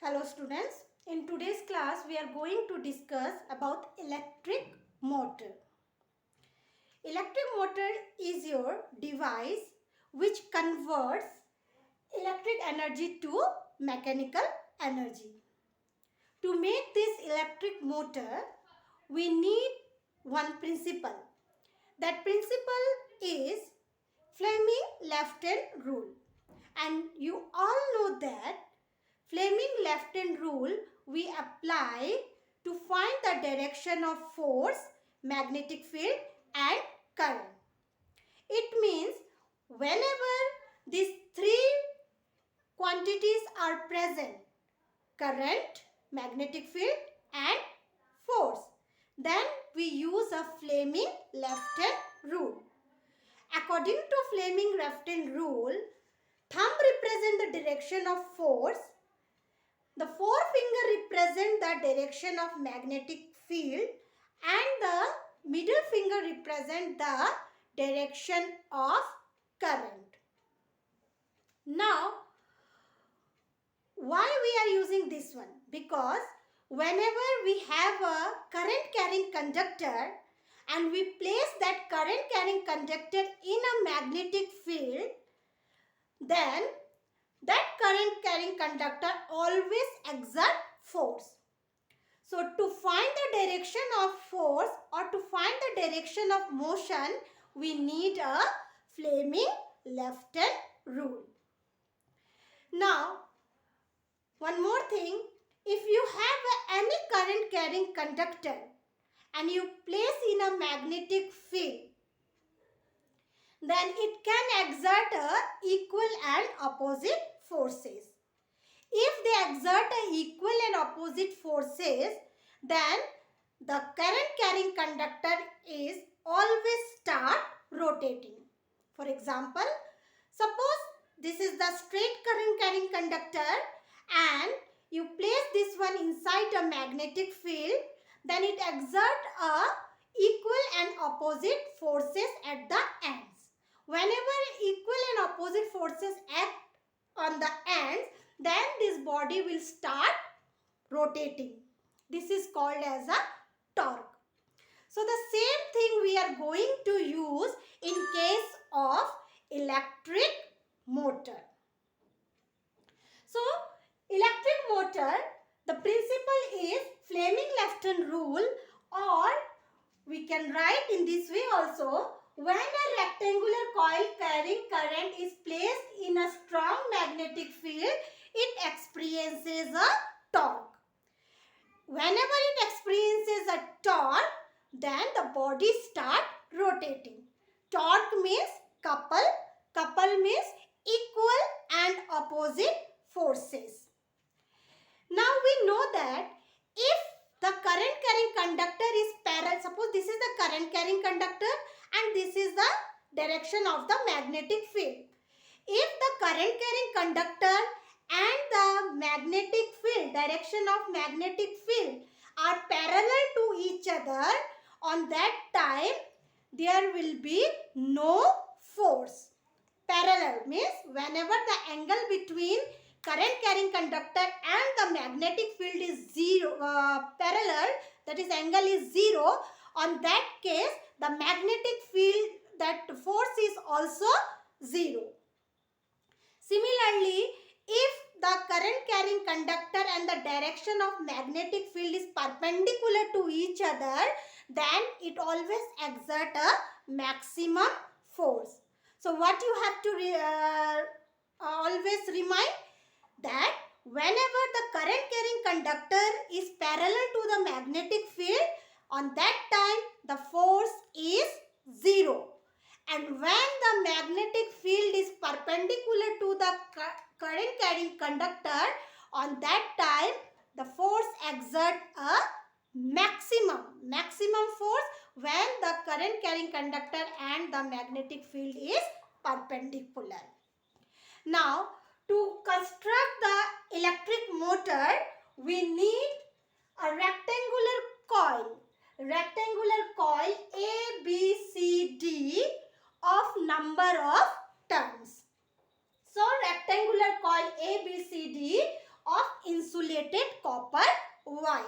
Hello students, in today's class we are going to discuss about electric motor. Electric motor is your device which converts electric energy to mechanical energy. To make this electric motor, we need one principle. That principle is Fleming-Lefton rule. And you all know that Fleming-Lefton rule we apply to find the direction of force, magnetic field and current. It means whenever these three quantities are present, current, magnetic field and force, then we use a Fleming-Lefton rule. According to Fleming-Lefton rule, thumb represents the direction of force, the forefinger represents the direction of magnetic field and the middle finger represents the direction of current. Now, why we are using this one? Because whenever we have a current carrying conductor and we place that current carrying conductor in a magnetic field, then that current carrying conductor always exert force. So to find the direction of force or to find the direction of motion, we need a Fleming-Lefton rule. Now, one more thing, if you have any current carrying conductor and you place in a magnetic field, then it can exert equal and opposite forces. If they exert equal and opposite forces, then the current carrying conductor is always start rotating. For example, suppose this is the straight current carrying conductor and you place this one inside a magnetic field, then it exert equal and opposite forces at the ends. Whenever equal and opposite forces act on the ends, then this body will start rotating. This is called as a torque. So the same thing we are going to use in case of electric motor. So electric motor, the principle is Fleming-Lefton rule, or we can write in this way also. When a rectangular coil carrying current is placed in a strong magnetic field, it experiences a torque. Whenever it experiences a torque, then the body starts rotating. Torque means couple. Couple means equal and opposite forces. Now we know that if the current carrying conductor is parallel, suppose this is the current carrying conductor and this is the direction of the magnetic field. If the current carrying conductor and the magnetic field, direction of magnetic field are parallel to each other, on that time there will be no force. Parallel means whenever the angle between current carrying conductor and the magnetic field is parallel, that is angle is 0, on that case the magnetic field, that force is also 0. Similarly, if the current carrying conductor and the direction of magnetic field is perpendicular to each other, then it always exert a maximum force. So what you have to always remind, that whenever the current carrying conductor is parallel to the magnetic field, on that time the force is 0. And when the magnetic field is perpendicular to the current carrying conductor, on that time the force exert a maximum force when the current carrying conductor and the magnetic field is perpendicular. Now, to construct the electric motor, we need a rectangular coil. Rectangular coil A, B, C, D of number of turns. So, rectangular coil A, B, C, D of insulator insulated copper wire.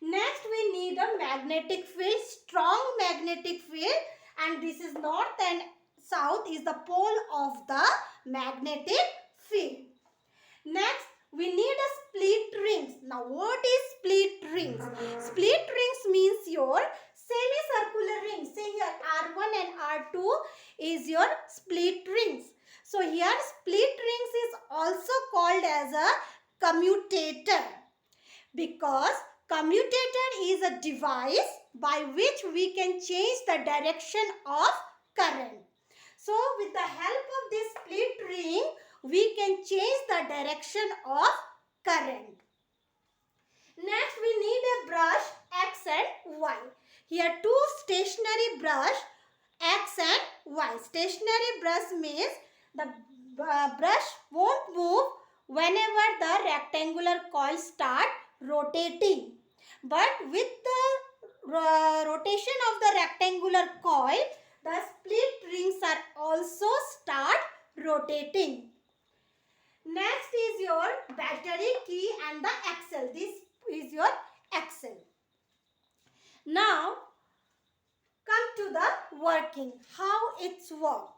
Next, we need a magnetic field, strong magnetic field, and this is north and south is the pole of the magnetic field. Next, we need a split rings. Now, what is split rings? Split rings means your semicircular rings. Say here R1 and R2 is your split rings. So, here split rings is also called as a commutator, because commutator is a device by which we can change the direction of current. So, with the help of this split ring, we can change the direction of current. Next, we need a brush X and Y. Here, two stationary brush X and Y. Stationary brush means the brush won't move whenever the rectangular coil start rotating. But with the rotation of the rectangular coil, the split rings are also start rotating. Next is your battery key and the axle. This is your axle. Now, come to the working, how it's work.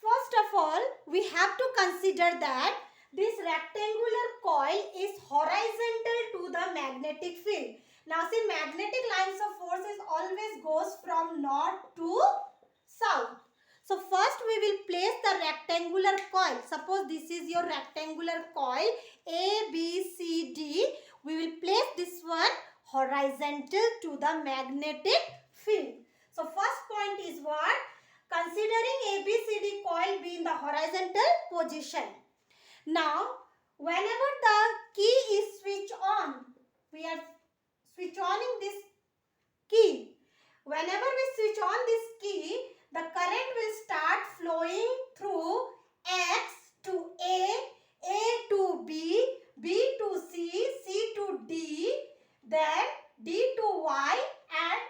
First of all, we have to consider that this rectangular coil is horizontal to the magnetic field. Now, see, magnetic lines of forces always goes from north to south. So, first we will place the rectangular coil. Suppose this is your rectangular coil A, B, C, D. We will place this one horizontal to the magnetic field. So, first point is what? Considering ABCD coil be in the horizontal position. Now, whenever the key is switched on, we are switch oning this key. Whenever we switch on this key, the current will start flowing through X to A to B, B to C, C to D, then D to Y and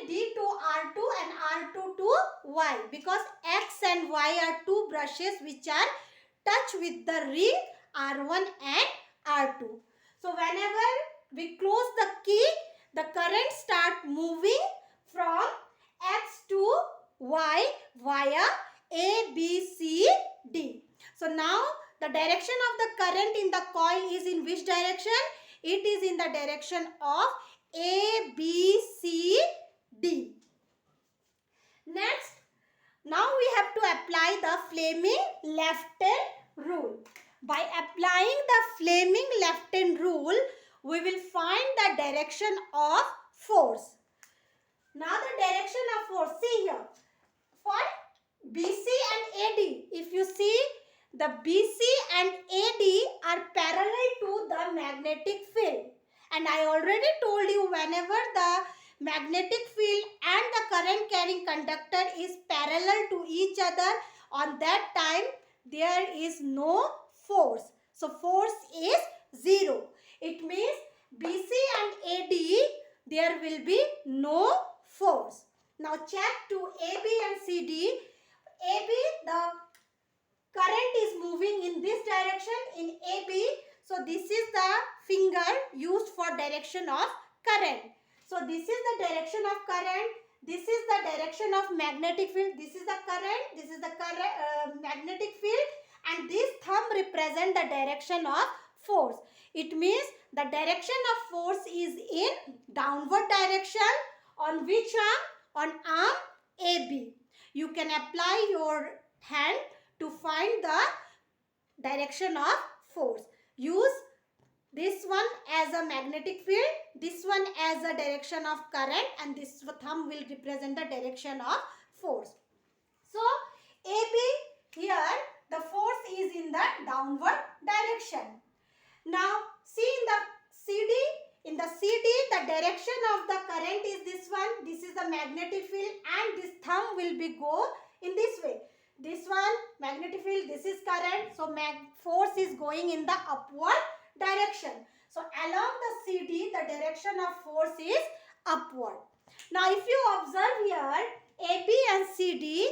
D to R2 and R2 to Y, because X and Y are two brushes which are touch with the ring R1 and R2. So whenever we close the key, the current start moving from X to Y via A, B, C, D. So now the direction of the current in the coil is in which direction? It is in the direction of A, B, C, D. Next, now we have to apply the Fleming left-hand rule. By applying the Fleming left-hand rule, we will find the direction of force. Now the direction of force, see here, for BC and AD, if you see, the BC and AD are parallel to the magnetic field. And I already told you, whenever the magnetic field and the current carrying conductor is parallel to each other, on that time there is no force. So force is 0. It means BC and AD, there will be no force. Now check to AB and CD. AB, the current is moving in this direction in AB. So this is the finger used for direction of current. So this is the direction of current. This is the direction of magnetic field. This is the current. This is the magnetic field. And this thumb represent the direction of force. It means the direction of force is in downward direction. On which arm? On arm AB. You can apply your hand to find the direction of force. Use this one as a magnetic field, this one as a direction of current, and this thumb will represent the direction of force. So, AB here, the force is in the downward direction. Now, see in the CD. In the CD, the direction of the current is this one. This is the magnetic field, and this thumb will be go in this way. This one, magnetic field, this is current. So, force is going in the upward direction. So, along the CD, the direction of force is upward. Now, if you observe here, AB and CD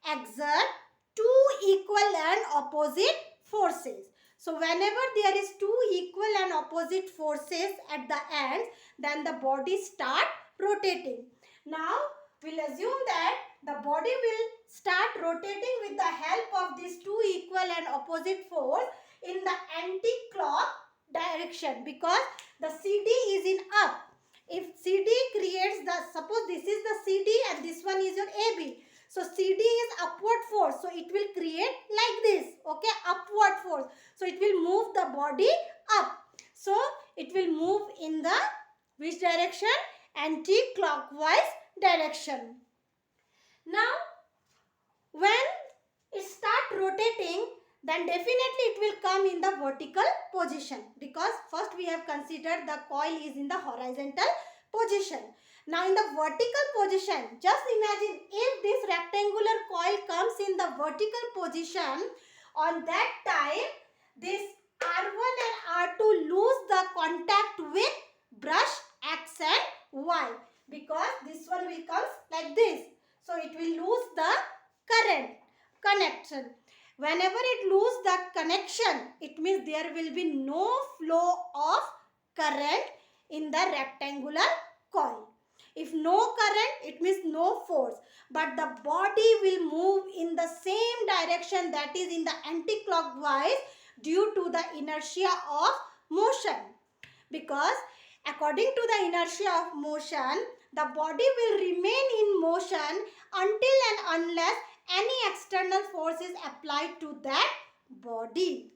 exert two equal and opposite forces. So whenever there is two equal and opposite forces at the ends, then the body start rotating. Now we'll assume that the body will start rotating with the help of these two equal and opposite force in the anti-clock direction, because the CD is in up. If CD creates the, suppose this is the CD and this one is your AB. So CD is upward force. So it will create like this. Okay, upward force. So it will move the body up. So it will move in the which direction? Anti-clockwise direction. Now when it start rotating, then definitely it will come in the vertical position, because first we have considered the coil is in the horizontal position. Now in the vertical position, just imagine if this rectangular coil comes in the vertical position, on that time this R1 and R2 lose the contact with brush X and Y, because this one will come like this. So it will lose the current connection. Whenever it lose the connection, it means there will be no flow of current in the rectangular coil. If no current, it means no force, but the body will move in the same direction, that is in the anti-clockwise, due to the inertia of motion. Because according to the inertia of motion, the body will remain in motion until and unless any external force is applied to that body.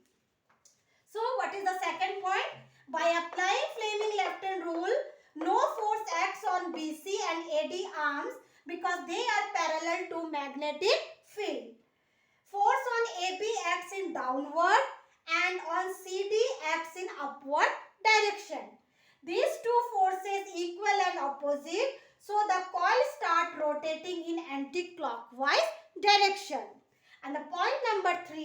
So what is the second point? By applying Fleming Lefton rule, no force acts on BC and AD arms because they are parallel to magnetic field. Force on AB acts in downward and on CD acts in upward direction. These two forces equal and opposite, so the coil start rotating in anti-clockwise direction. And the point number 3,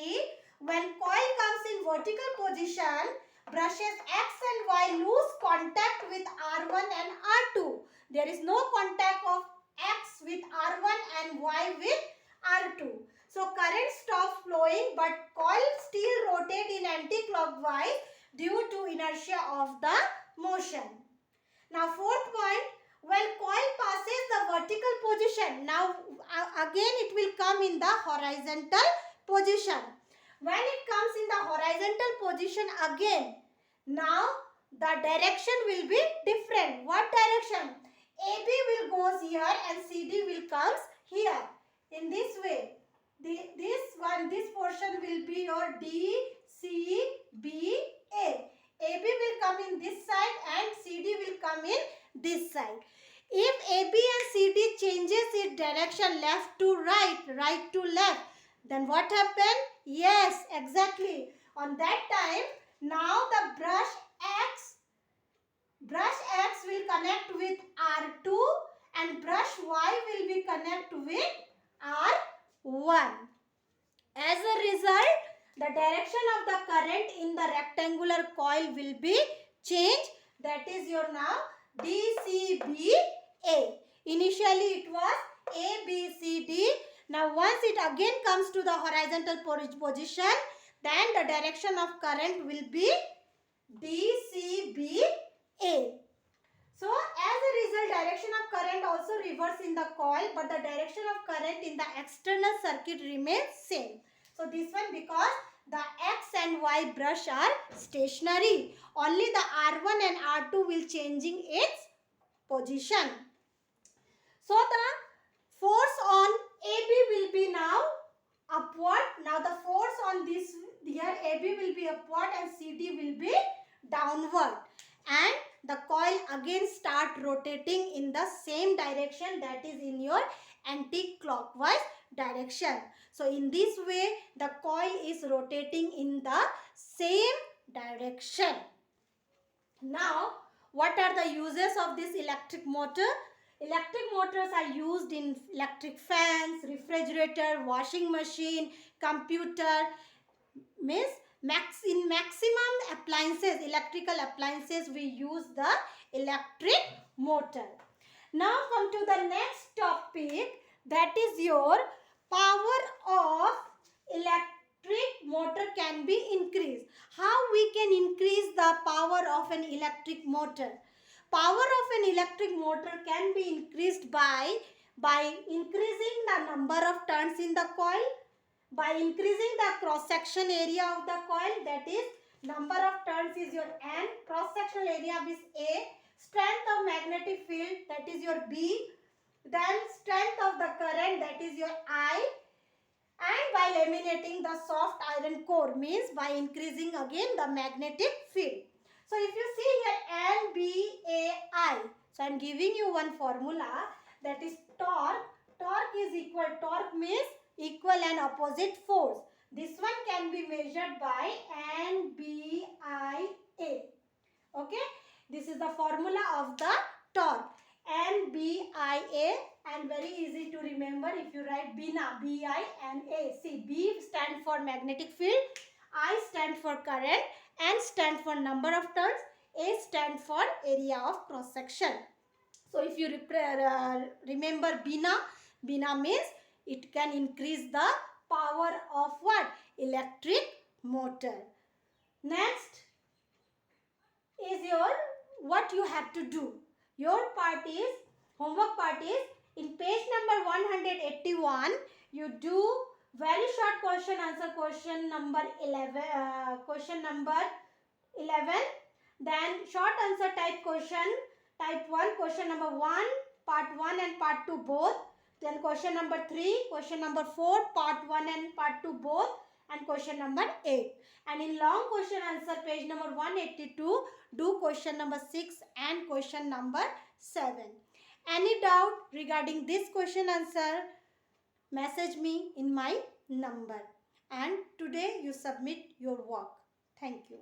when coil comes in vertical position, brushes X and Y lose contact with R1 and R2. There is no contact of X with R1 and Y with R2. So current stops flowing, but coil still rotate in anti-clockwise due to inertia of the motion. Now fourth point, when coil passes the vertical position, now again it will come in the horizontal position. When it comes in the horizontal position again, now the direction will be different. What direction? AB will goes here and CD will comes here. In this way, this portion will be your D, C, B, A. AB will come in this side and CD will come in this side. If AB and CD changes its direction left to right, right to left, then what happened? Yes, exactly. On that time, now the brush X will connect with R2 and brush Y will be connect with R1. As a result, the direction of the current in the rectangular coil will be changed. That is your now DCBA. Initially it was ABCD. Now once it again comes to the horizontal position, then the direction of current will be DCBA. So as a result, direction of current also reverse in the coil, but the direction of current in the external circuit remains same. So this one, because the X and Y brush are stationary, only the R1 and R2 will changing its position. So the force on AB will be now upward. Now the force on this here AB will be upward and CD will be downward, and the coil again start rotating in the same direction, that is in your anti-clockwise direction. So in this way the coil is rotating in the same direction. Now what are the uses of this electric motor? Electric motors are used in electric fans, refrigerator, washing machine, computer. Means in maximum appliances, electrical appliances, we use the electric motor. Now come to the next topic, that is your power of electric electric motor can be increased. How we can increase the power of an electric motor? Power of an electric motor can be increased by increasing the number of turns in the coil, by increasing the cross section area of the coil, that is number of turns is your N, cross sectional area is A, strength of magnetic field, that is your B, then strength of the current, that is your I, and by eliminating the soft iron core, means by increasing again the magnetic field. So if you see here NBAI, so I am giving you one formula, that is torque. Torque is equal, torque means equal and opposite force. This one can be measured by NBIA. Okay, this is the formula of the torque, NBIA, and very easy to remember if you write BINA, B-I-N-A. See, B stand for magnetic field, I stand for current, N stand for number of turns, A stand for area of cross section. So if you remember BINA, BINA means it can increase the power of what? Electric motor. Next is your what you have to do. Your part is, homework part is, in page number 181, you do very short question answer, question number 11, then short answer type question, type 1, question number 1, part 1 and part 2 both, then question number 3, question number 4, part 1 and part 2 both, and question number 8. And in long question answer, page number 182, do question number 6 and question number 7. Any doubt regarding this question answer, message me in my number. And today you submit your work. Thank you.